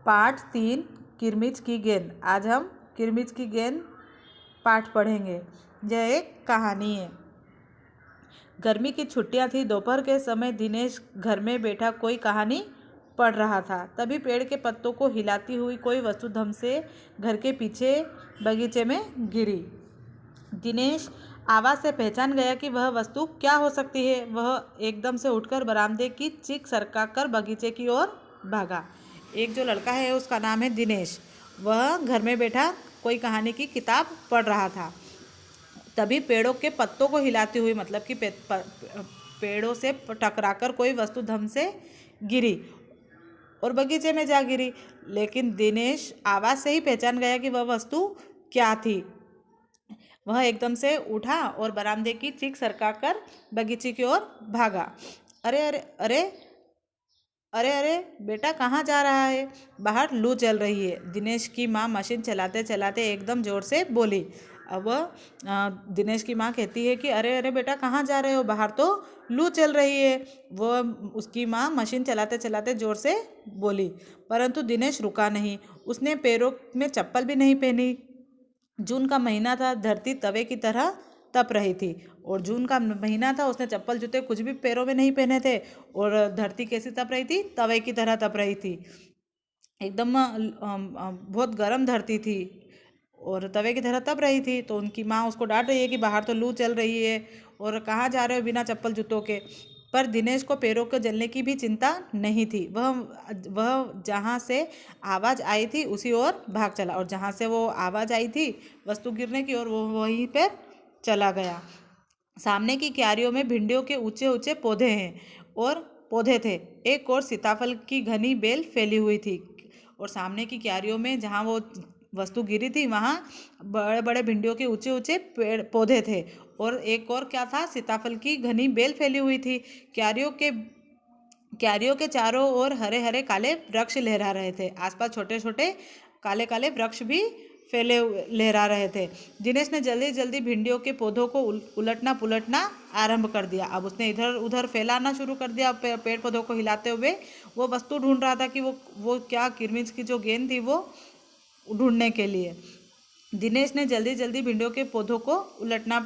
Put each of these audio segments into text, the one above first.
पाठ 3 किरमिच की गेंद। आज हम किरमिच की गेंद पाठ पढ़ेंगे। यह एक कहानी है। गर्मी की छुट्टियां थी। दोपहर के समय दिनेश घर में बैठा कोई कहानी पढ़ रहा था। तभी पेड़ के पत्तों को हिलाती हुई कोई वस्तु धम से घर के पीछे बगीचे में गिरी। दिनेश आवाज़ से पहचान गया कि वह वस्तु क्या हो सकती है। वह एकदम से उठकर बरामदे की चीख सरकाकर बगीचे की ओर भागा। एक जो लड़का है उसका नाम है दिनेश। वह घर में बैठा कोई कहानी की किताब पढ़ रहा था। तभी पेड़ों के पत्तों को हिलाती हुई मतलब कि पेड़ों से टकराकर कोई वस्तु धम से गिरी और बगीचे में जा गिरी। लेकिन दिनेश आवाज़ से ही पहचान गया कि वह वस्तु क्या थी। वह एकदम से उठा और बरामदे की चीख सरकाकर बगीचे की ओर भागा। अरे अरे अरे अरे अरे बेटा कहाँ जा रहा है? बाहर लू चल रही है। दिनेश की माँ मशीन चलाते चलाते एकदम ज़ोर से बोली। अब दिनेश की माँ कहती है कि अरे अरे बेटा कहाँ जा रहे हो? बाहर तो लू चल रही है। वो उसकी माँ मशीन चलाते चलाते ज़ोर से बोली, परंतु दिनेश रुका नहीं। उसने पैरों में चप्पल भी नहीं पहनी। जून का महीना था। धरती तवे की तरह तप रही थी और जून का महीना था। उसने चप्पल जूते कुछ भी पैरों में नहीं पहने थे और धरती कैसी तप रही थी? तवे की तरह तप रही थी। एकदम बहुत गर्म धरती थी और तवे की तरह तप रही थी। तो उनकी माँ उसको डांट रही है कि बाहर तो लू चल रही है और कहाँ जा रहे हो बिना चप्पल जूतों के। पर दिनेश को पैरों को जलने की भी चिंता नहीं थी। वह जहाँ से आवाज़ आई थी उसी ओर भाग चला और जहाँ से वो आवाज़ आई थी वस्तु गिरने की ओर वो वहीं पर चला गया। सामने की क्यारियों में भिंडियों के ऊंचे ऊंचे पौधे हैं और पौधे थे। एक और सीताफल की घनी बेल फैली हुई थी और सामने की क्यारियों में जहाँ वो वस्तु गिरी थी वहाँ बड़े बड़े भिंडियों के ऊंचे ऊंचे पेड़ पौधे थे और एक और क्या था? सीताफल की घनी बेल फैली हुई थी। क्यारियों के चारों ओर हरे हरे काले वृक्ष लहरा रहे थे। आसपास छोटे छोटे काले काले वृक्ष भी लहरा रहे थे। दिनेश ने जल्दी जल्दी भिंडियों के पौधों को उलटना पुलटना आरंभ कर दिया। अब उसने इधर उधर फैलाना शुरू कर दिया। पेड़ पौधों को हिलाते हुए वो वस्तु ढूंढ रहा था कि वो क्या किरमिच की जो गेंद थी वो ढूंढने के लिए। दिनेश ने जल्दी जल्दी भिंडियों के पौधों को उलटना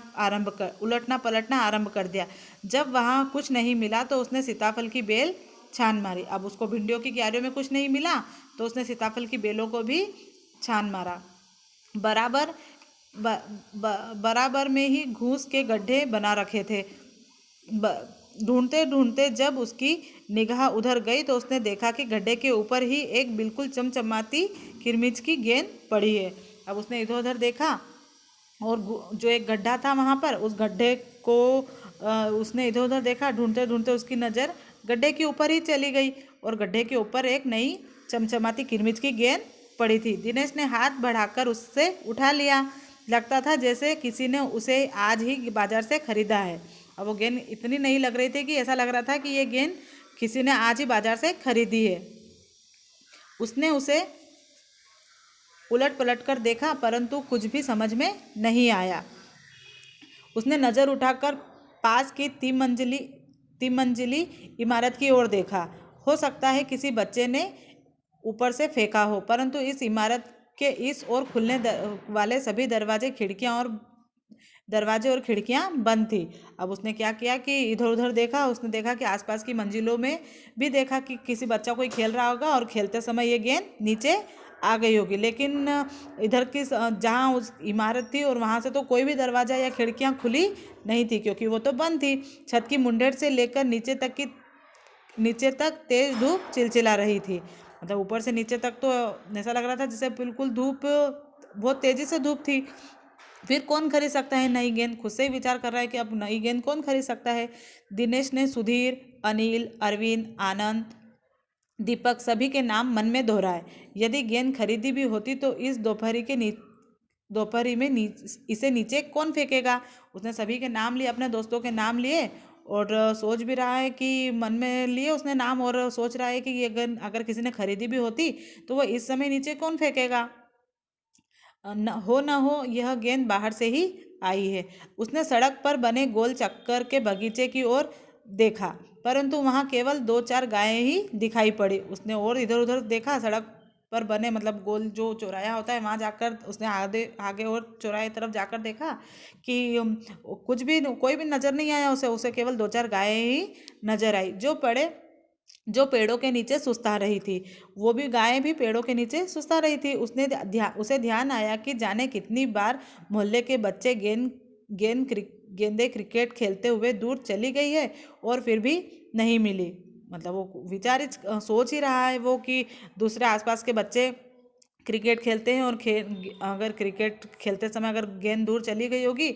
पलटना आरंभ कर दिया। जब वहाँ कुछ नहीं मिला तो उसने सीताफल की बेल छान मारी। अब उसको भिंडियों की क्यारियों में कुछ नहीं मिला तो उसने सीताफल की बेलों को भी छान मारा। बराबर ब, बराबर में ही घूस के गड्ढे बना रखे थे। ढूंढते ढूंढते जब उसकी निगाह उधर गई तो उसने देखा कि गड्ढे के ऊपर ही एक बिल्कुल चमचमाती किरमिच की गेंद पड़ी है। अब उसने इधर उधर देखा और जो एक गड्ढा था वहाँ पर उस गड्ढे को उसने इधर उधर देखा। ढूंढते ढूंढते उसकी नज़र गड्ढे के ऊपर ही चली गई और गड्ढे के ऊपर एक नई चमचमाती किरमिच की गेंद पड़ी थी। दिनेश ने हाथ बढ़ाकर उससे उठा लिया। लगता था जैसे किसी ने उसे आज ही बाजार से खरीदा है। अब वो गेंद इतनी नई लग रही थी कि ऐसा लग रहा था कि ये गेंद किसी ने आज ही बाजार से खरीदी है। उसने उसे उलट पलट कर देखा परंतु कुछ भी समझ में नहीं आया। उसने नज़र उठाकर पास की तीन मंजिली इमारत की ओर देखा। हो सकता है किसी बच्चे ने ऊपर से फेंका हो, परंतु इस इमारत के इस ओर खुलने वाले सभी दरवाजे और खिड़कियां बंद थी। अब उसने क्या किया कि इधर उधर देखा। उसने देखा कि आसपास की मंजिलों में भी देखा कि किसी बच्चा कोई खेल रहा होगा और खेलते समय ये गेंद नीचे आ गई होगी। लेकिन इधर की जहाँ उस इमारत थी और वहाँ से तो कोई भी दरवाज़ा या खिड़कियाँ खुली नहीं थी क्योंकि वो तो बंद थी। छत की मुंडेर से लेकर नीचे तक तेज धूप चिलचिला रही थी। मतलब ऊपर से नीचे तक तो ऐसा लग रहा था जैसे बिल्कुल धूप, बहुत तेज़ी से धूप थी। फिर कौन खरीद सकता है नई गेंद? खुद से ही विचार कर रहा है कि अब नई गेंद कौन खरीद सकता है। दिनेश ने सुधीर, अनिल, अरविंद, आनंद, दीपक सभी के नाम मन में दोहराए। यदि गेंद खरीदी भी होती तो इस दोपहरी में इसे नीचे कौन फेंकेगा? उसने सभी के नाम लिए, अपने दोस्तों के नाम लिए और सोच भी रहा है कि मन में लिए उसने नाम और सोच रहा है कि ये गेंद अगर किसी ने खरीदी भी होती तो वो इस समय नीचे कौन फेंकेगा। न हो यह गेंद बाहर से ही आई है। उसने सड़क पर बने गोल चक्कर के बगीचे की ओर देखा परंतु वहाँ केवल 2-4 गायें ही दिखाई पड़ी। उसने और इधर उधर देखा। सड़क पर बने मतलब गोल जो चौराया होता है वहाँ जाकर उसने आगे आगे और चौराहे तरफ जाकर देखा कि कुछ भी कोई भी नज़र नहीं आया उसे उसे केवल दो चार गायें ही नजर आई जो पेड़ों के नीचे सुस्ता रही थी। वो भी गायें भी पेड़ों के नीचे सुस्ता रही थी। उसे ध्यान आया कि जाने कितनी बार मोहल्ले के बच्चे गेंदे क्रिकेट खेलते हुए दूर चली गई है और फिर भी नहीं मिली। मतलब वो सोच ही रहा है वो कि दूसरे आसपास के बच्चे क्रिकेट खेलते हैं और अगर क्रिकेट खेलते समय अगर गेंद दूर चली गई होगी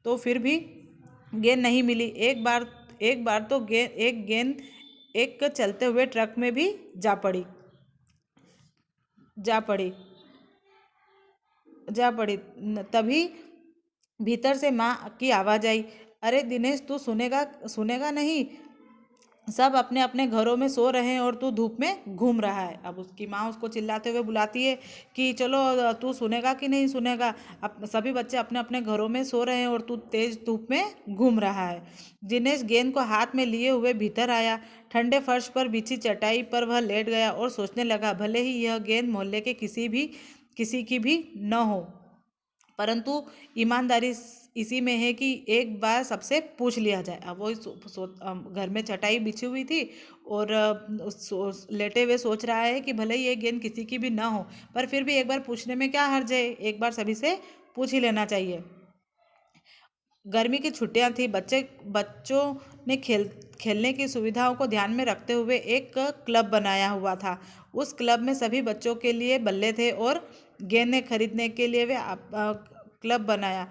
तो फिर भी गेंद नहीं मिली। एक बार तो गेंद एक चलते हुए ट्रक में भी जा पड़ी जा पड़ी जा पड़ी तभी भीतर से माँ की आवाज़ आई, अरे दिनेश तू सुनेगा सुनेगा नहीं, सब अपने अपने घरों में सो रहे हैं और तू धूप में घूम रहा है। अब उसकी माँ उसको चिल्लाते हुए बुलाती है कि चलो तू सुनेगा कि नहीं सुनेगा, अब सभी बच्चे अपने अपने घरों में सो रहे हैं और तू तेज धूप में घूम रहा है। दिनेश गेंद को हाथ में लिए हुए भीतर आया। ठंडे फर्श पर बिछी चटाई पर वह लेट गया और सोचने लगा, भले ही यह गेंद मोहल्ले के किसी की भी न हो, परंतु ईमानदारी इसी में है कि एक बार सबसे पूछ लिया जाए। अब वो घर में चटाई बिछी हुई थी और लेटे हुए सोच रहा है कि भले ही ये गेंद किसी की भी ना हो, पर फिर भी एक बार पूछने में क्या हर्ज है, एक बार सभी से पूछ ही लेना चाहिए। गर्मी की छुट्टियां थी। बच्चों ने खेलने की सुविधाओं को ध्यान में रखते हुए एक क्लब बनाया हुआ था। उस क्लब में सभी बच्चों के लिए बल्ले थे और गेंदें खरीदने के लिए क्लब बनाया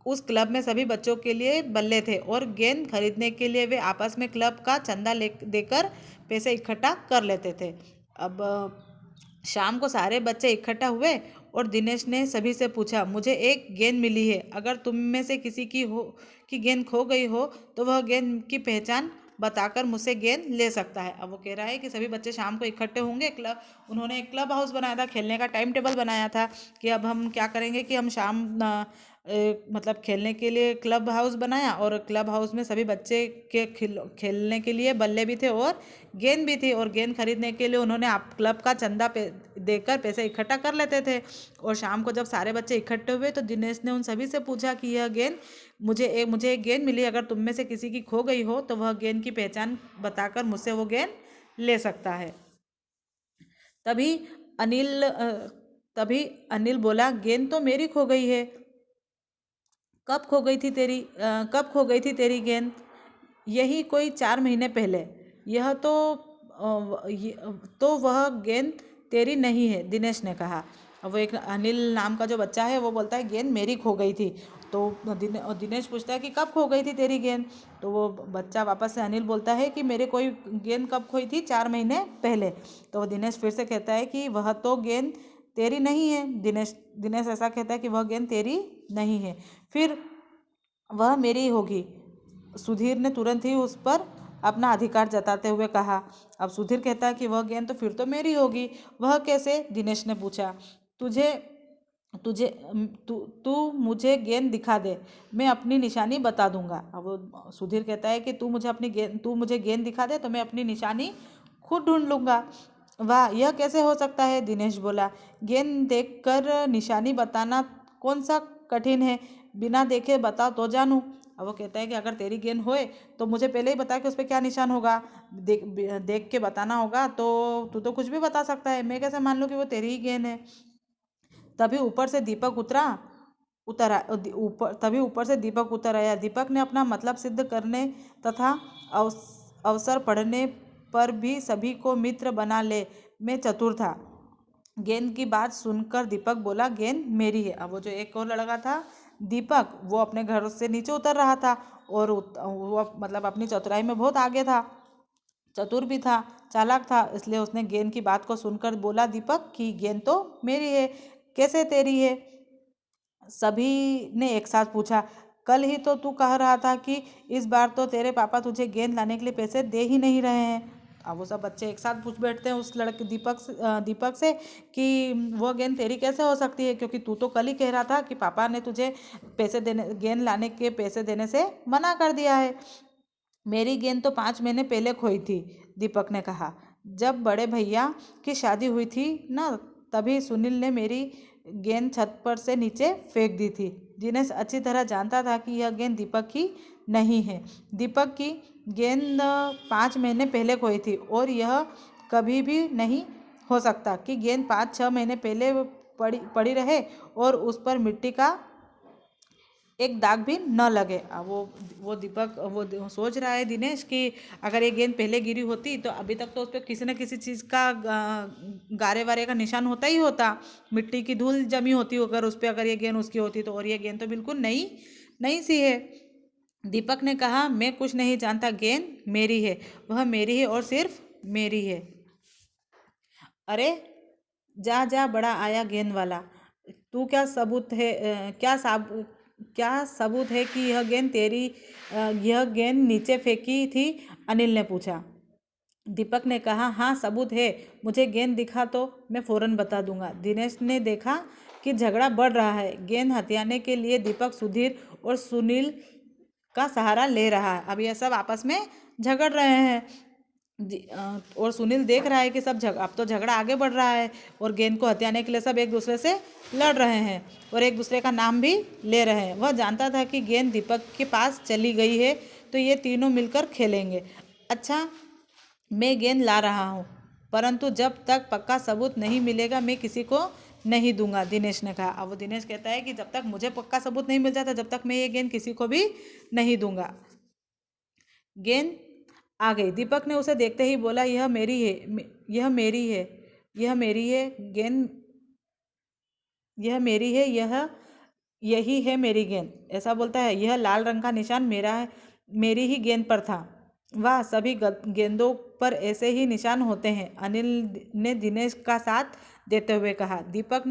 उस क्लब में सभी बच्चों के लिए बल्ले थे और गेंद खरीदने के लिए वे आपस में क्लब का चंदा देकर पैसे इकट्ठा कर लेते थे। अब शाम को सारे बच्चे इकट्ठा हुए और दिनेश ने सभी से पूछा, मुझे एक गेंद मिली है, अगर तुम में से किसी की गेंद खो गई हो तो वह गेंद की पहचान बताकर मुझसे गेंद ले सकता है। अब वो कह रहा है कि सभी बच्चे शाम को इकट्ठे होंगे। उन्होंने एक क्लब हाउस बनाया था, खेलने का टाइम टेबल बनाया था कि अब हम क्या करेंगे कि हम मतलब खेलने के लिए क्लब हाउस बनाया और क्लब हाउस में सभी बच्चे के खेलने के लिए बल्ले भी थे और गेंद भी थी और गेंद खरीदने के लिए उन्होंने क्लब का चंदा देकर पैसे इकट्ठा कर लेते थे। और शाम को जब सारे बच्चे इकट्ठे हुए तो दिनेश ने उन सभी से पूछा कि यह गेंद मुझे एक गेंद मिली, अगर तुम में से किसी की खो गई हो तो वह गेंद की पहचान बताकर मुझसे वो गेंद ले सकता है। तभी अनिल बोला, गेंद तो मेरी खो गई है। कब खो गई थी तेरी गेंद? यही कोई 4 महीने पहले। यह तो तो वह गेंद तेरी नहीं है, दिनेश ने कहा। अब वो एक अनिल नाम का जो बच्चा है वो बोलता है गेंद मेरी खो गई थी। तो दिनेश पूछता है कि कब खो गई थी तेरी गेंद? तो वो बच्चा वापस से अनिल बोलता है कि मेरे कोई गेंद कब खोई थी, 4 महीने पहले। तो दिनेश फिर से कहता है कि वह तो गेंद तेरी नहीं है। दिनेश ऐसा कहता है कि वह गेंद तेरी नहीं है, फिर वह मेरी होगी। सुधीर ने तुरंत ही उस पर अपना अधिकार जताते हुए कहा। अब सुधीर कहता है कि वह गेंद तो फिर तो मेरी होगी। वह कैसे? दिनेश ने पूछा। तुझे तुझे तू तू मुझे गेंद दिखा दे, मैं अपनी निशानी बता दूंगा। अब वो सुधीर कहता है कि तू मुझे गेंद दिखा दे तो मैं अपनी निशानी खुद ढूंढ लूंगा। वाह, यह कैसे हो सकता है? दिनेश बोला। गेंद देखकर निशानी बताना कौन सा कठिन है, बिना देखे बता तो जानूं। अब वो कहता है कि अगर तेरी गेंद होए तो मुझे पहले ही बता कि उस पर क्या निशान होगा। देख के बताना होगा तो तू तो कुछ भी बता सकता है, मैं कैसे मान लूँ कि वो तेरी ही गेंद है। तभी ऊपर से दीपक उतर आया। दीपक ने अपना मतलब सिद्ध करने तथा अवसर पढ़ने पर भी सभी को मित्र बना ले में चतुर था। गेंद की बात सुनकर दीपक बोला, गेंद मेरी है। अब वो जो एक और लड़का था दीपक, वो अपने घर से नीचे उतर रहा था और वो मतलब अपनी चतुराई में बहुत आगे था, चतुर भी था, चालाक था, इसलिए उसने गेंद की बात को सुनकर बोला, दीपक की गेंद तो मेरी है। कैसे तेरी है? सभी ने एक साथ पूछा। कल ही तो तू कह रहा था कि इस बार तो तेरे पापा तुझे गेंद लाने के लिए पैसे दे ही नहीं रहे हैं। अब वो सब बच्चे एक साथ पूछ बैठते हैं उस लड़के दीपक से कि वो गेंद तेरी कैसे हो सकती है, क्योंकि तू तो कल ही कह रहा था कि पापा ने तुझे गेंद लाने के पैसे देने से मना कर दिया है। मेरी गेंद तो 5 महीने पहले खोई थी, दीपक ने कहा। जब बड़े भैया की शादी हुई थी ना, तभी सुनील ने मेरी गेंद छत पर से नीचे फेंक दी थी। दिनेश अच्छी तरह जानता था कि यह गेंद दीपक की नहीं है। दीपक की गेंद 5 महीने पहले खोई थी और यह कभी भी नहीं हो सकता कि गेंद 5-6 महीने पहले पड़ी पड़ी रहे और उस पर मिट्टी का एक दाग भी न लगे। अब वो दीपक वो सोच रहा है दिनेश कि अगर ये गेंद पहले गिरी होती तो अभी तक तो उस पर किसी न किसी चीज़ का गारे वारे का निशान होता ही होता, मिट्टी की धूल जमी होती अगर उस पर, अगर ये गेंद उसकी होती तो। और ये गेंद तो बिल्कुल नई नई सी है। दीपक ने कहा, मैं कुछ नहीं जानता, गेंद मेरी है, वह मेरी है और सिर्फ मेरी है। अरे जा जा, बड़ा आया गेंद वाला, तू क्या सबूत है क्या सबूत है कि यह गेंद तेरी यह गेंद नीचे फेंकी थी? अनिल ने पूछा। दीपक ने कहा, हाँ सबूत है, मुझे गेंद दिखा तो मैं फौरन बता दूंगा। दिनेश ने देखा कि झगड़ा बढ़ रहा है। गेंद हथियाने के लिए दीपक सुधीर और सुनील का सहारा ले रहा है। अब ये सब आपस में झगड़ रहे हैं और सुनील देख रहा है कि अब तो झगड़ा आगे बढ़ रहा है और गेंद को हथियाने के लिए सब एक दूसरे से लड़ रहे हैं और एक दूसरे का नाम भी ले रहे हैं। वह जानता था कि गेंद दीपक के पास चली गई है तो ये तीनों मिलकर खेलेंगे। अच्छा, मैं गेंद ला रहा हूँ, परंतु जब तक पक्का सबूत नहीं मिलेगा मैं किसी को नहीं दूंगा, दिनेश ने कहा। अब वो दिनेश कहता है कि जब तक मुझे पक्का सबूत नहीं मिल जाता, जब तक मैं ये गेंद किसी को भी नहीं दूंगा। गेंद आ गई। दीपक ने उसे देखते ही बोला, यह मेरी है, यह मेरी है, यह मेरी है गेंद, यह मेरी है, यही है मेरी गेंद, ऐसा बोलता है। यह लाल रंग का निशान मेरा है, मेरी ही गेंद पर था। वाह, सभी गेंदों पर ऐसे ही निशान होते हैं, अनिल ने दिनेश का साथ देते हुए कहा। दीपक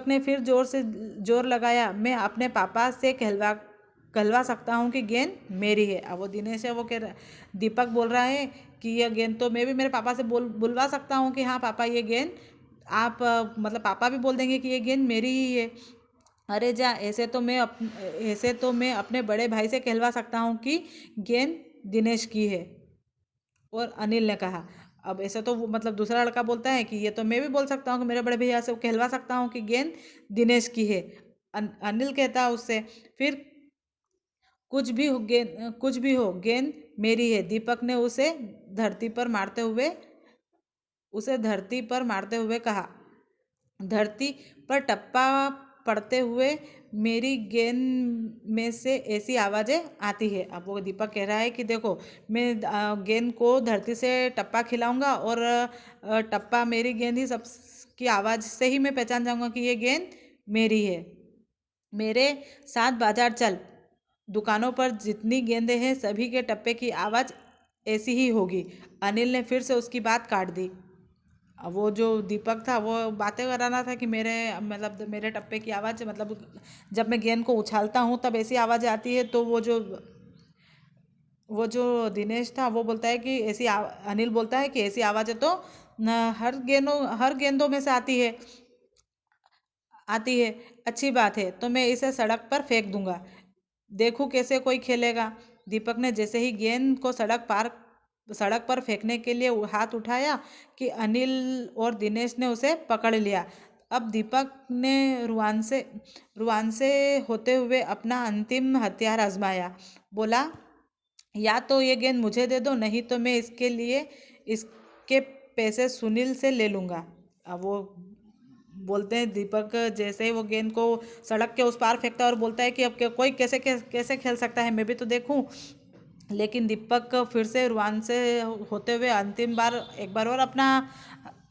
ने फिर जोर लगाया, मैं अपने पापा से कहलवा सकता हूँ कि गेंद मेरी है। अब वो दिनेश है, वो कह रहा, दीपक बोल रहा है कि यह गेंद तो मैं भी मेरे पापा से बुलवा सकता हूँ कि हाँ पापा ये गेंद आप मतलब पापा भी बोल देंगे कि ये गेंद मेरी ही है। अरे जा, ऐसे तो मैं अपने बड़े भाई से कहलवा सकता हूँ कि गेंद दिनेश की है। और अनिल ने कहा। अब ऐसे तो मतलब दूसरा लड़का बोलता है कि ये तो मैं भी बोल सकता हूँ कि मेरे बड़े भैया से कहलवा सकता हूँ कि गेंद दिनेश की है। अनिल कहता है उससे, फिर कुछ भी हो गेंद मेरी है। दीपक ने उसे धरती पर मारते हुए कहा। धरती पर टप्पा पड़ते हुए मेरी गेंद में से ऐसी आवाज़ें आती है। अब वो दीपक कह रहा है कि देखो, मैं गेंद को धरती से टप्पा खिलाऊंगा और टप्पा मेरी गेंद ही सबकी आवाज़ से ही मैं पहचान जाऊंगा कि ये गेंद मेरी है। मेरे साथ बाजार चल, दुकानों पर जितनी गेंदें हैं सभी के टप्पे की आवाज़ ऐसी ही होगी। अनिल ने फिर से उसकी बात काट दी। अब वो जो दीपक था वो बातें कर रहा था कि मेरे टप्पे की आवाज़, मतलब जब मैं गेंद को उछालता हूँ तब ऐसी आवाज़ आती है। तो वो जो दिनेश था वो बोलता है कि अनिल बोलता है कि ऐसी आवाज़ें तो हर गेंदों में से आती है। अच्छी बात है, तो मैं इसे सड़क पर फेंक दूंगा, देखूं कैसे कोई खेलेगा। दीपक ने जैसे ही गेंद को सड़क पर फेंकने के लिए हाथ उठाया कि अनिल और दिनेश ने उसे पकड़ लिया। अब दीपक ने रुआन से होते हुए अपना अंतिम हथियार आजमाया। बोला, या तो ये गेंद मुझे दे दो, नहीं तो मैं इसके पैसे सुनील से ले लूँगा। अब वो बोलते हैं, दीपक जैसे ही वो गेंद को सड़क के उस पार फेंकता है और बोलता है कि अब कोई कैसे खेल सकता है, मैं भी तो देखूं। लेकिन दीपक फिर से रुआन से होते हुए एक बार और अपना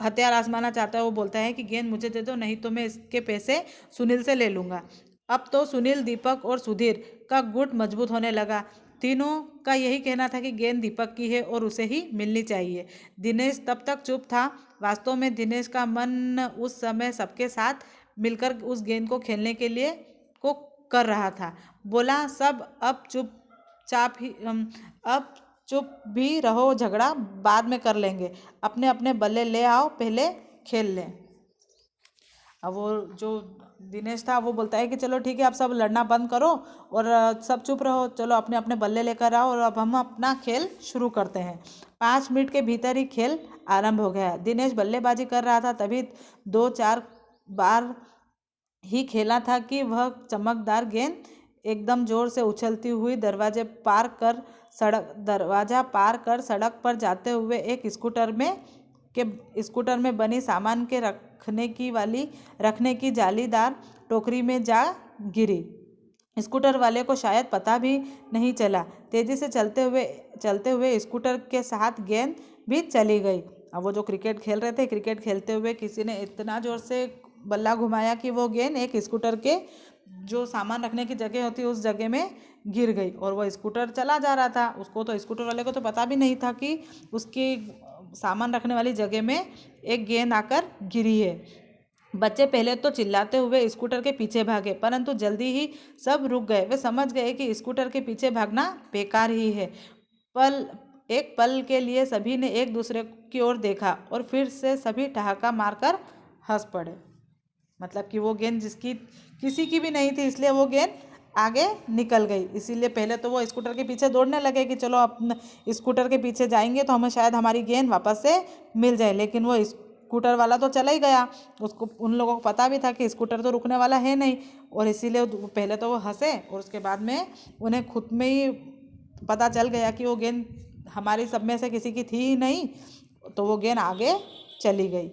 हथियार आजमाना चाहता है। वो बोलता है कि गेंद मुझे दे दो, नहीं तो मैं इसके पैसे सुनील से ले लूँगा। अब तो सुनील, दीपक और सुधीर का गुट मजबूत होने लगा। तीनों का यही कहना था कि गेंद दीपक की है और उसे ही मिलनी चाहिए। दिनेश तब तक चुप था। वास्तव में दिनेश का मन उस समय सबके साथ मिलकर उस गेंद को खेलने के लिए को कर रहा था। बोला, सब अब चुप भी रहो, झगड़ा बाद में कर लेंगे, अपने अपने बल्ले ले आओ, पहले खेल लें। अब वो जो दिनेश था वो बोलता है कि चलो ठीक है, आप सब लड़ना बंद करो और सब चुप रहो, चलो अपने अपने बल्ले लेकर आओ और अब हम अपना खेल शुरू करते हैं। 5 मिनट के भीतर ही खेल आरंभ हो गया। दिनेश बल्लेबाजी कर रहा था, तभी 2-4 बार ही खेला था कि वह चमकदार गेंद एकदम जोर से उछलती हुई दरवाजा पार कर सड़क पर जाते हुए एक स्कूटर में बनी सामान के रखने की जालीदार टोकरी में जा गिरी। स्कूटर वाले को शायद पता भी नहीं चला। तेजी से चलते हुए स्कूटर के साथ गेंद भी चली गई। अब वो जो क्रिकेट खेल रहे थे, क्रिकेट खेलते हुए किसी ने इतना जोर से बल्ला घुमाया कि वो गेंद एक स्कूटर के जो सामान रखने की जगह होती है उस जगह में गिर गई। और वो स्कूटर चला जा रहा था। स्कूटर वाले को तो पता भी नहीं था कि उसकी सामान रखने वाली जगह में एक गेंद आकर गिरी है। बच्चे पहले तो चिल्लाते हुए स्कूटर के पीछे भागे, परंतु जल्दी ही सब रुक गए। वे समझ गए कि स्कूटर के पीछे भागना बेकार ही है। एक पल के लिए सभी ने एक दूसरे की ओर देखा और फिर से सभी ठहाका मारकर हंस पड़े। मतलब कि वो गेंद जिसकी किसी की भी नहीं थी, इसलिए वो गेंद आगे निकल गई। इसीलिए पहले तो वो स्कूटर के पीछे दौड़ने लगे कि चलो अपने स्कूटर के पीछे जाएंगे तो हमें शायद हमारी गेंद वापस से मिल जाए। लेकिन वो स्कूटर वाला तो चला ही गया। उन लोगों को पता भी था कि स्कूटर तो रुकने वाला है नहीं, और इसीलिए पहले तो वो हंसे और उसके बाद में उन्हें खुद में ही पता चल गया कि वो गेंद हमारी सब में से किसी की थी ही नहीं, तो वो गेंद आगे चली गई।